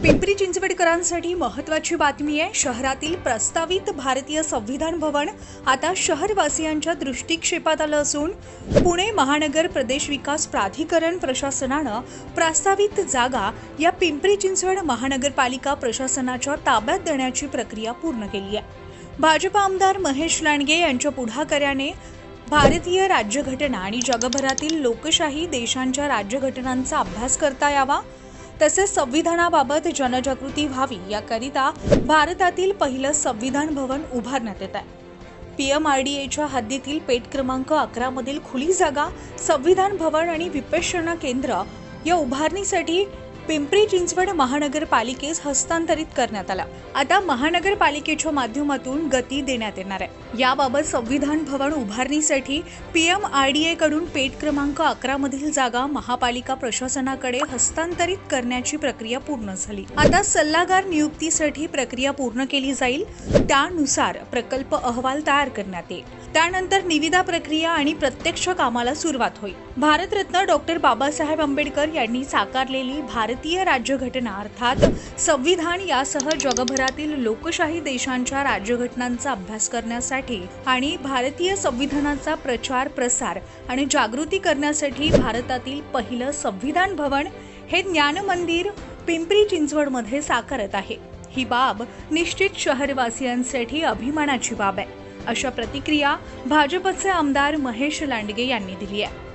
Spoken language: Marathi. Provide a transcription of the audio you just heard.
पिंपरी चिंचवडकरांसाठी महत्त्वाची बातमी आहे। शहरातील प्रस्तावित भारतीय संविधान भवन आता शहरवासियांच्या दृष्टिक्षेपात आलं असून पुणे महानगर प्रदेश विकास प्राधिकरण प्रशासनानं प्रस्तावित जागा या पिंपरी चिंचवड महानगरपालिका प्रशासनाच्या ताब्यात देण्याची प्रक्रिया पूर्ण केली आहे। भाजप आमदार महेश लांडगे यांच्या पुढाकाराने भारतीय राज्यघटना आणि जगभरातील लोकशाही देशांच्या राज्यघटनांचा अभ्यास करता यावा तसेच संविधानाबाबत जनजागृती व्हावी याकरिता भारतातील पहिलं संविधान भवन उभारण्यात येत आहे। पीएमआरडीएच्या हद्दीतील पेठ क्रमांक 11 मधील खुली जागा संविधान भवन आणि विपश्यना केंद्र या उभारणीसाठी पिंपरी चिंचवड महानगरपालिकेस हस्तांतरित करण्यात आला। आता महानगरपालिकेच्या माध्यमातून गती देण्यात येणार आहे। याबाबत संविधान भवन उभारणीसाठी पीएमआरडीए कडून पेठ क्रमांक 11 मधील जागा महापालिका प्रशासनाकडे हस्तांतरित करण्याची प्रक्रिया पूर्ण झाली। आता सल्लागार नियुक्तीसाठी प्रक्रिया पूर्ण केली जाईल। त्यानुसार प्रकल्प अहवाल तयार करण्यात येईल। त्यानंतर निविदा प्रक्रिया आणि प्रत्यक्ष कामाला सुरुवात होईल। भारतरत्न डॉक्टर बाबासाहेब आंबेडकर यांनी साकारलेली भारतीय राज्यघटना अर्थात संविधान यासह जगभरातील लोकशाही देशांच्या राज्यघटनांचा अभ्यास करण्यासाठी आणि भारतीय संविधानाचा प्रचार प्रसार आणि जागृती करण्यासाठी भारतातील पहिलं संविधान भवन हे ज्ञान मंदिर पिंपरी चिंचवडमध्ये साकारत आहे। ही बाब निश्चित शहरवासियांसाठी अभिमानाची बाब आहे, अशा प्रतिक्रिया भाजपचे आमदार महेश लांडगे यांनी दिली आहे।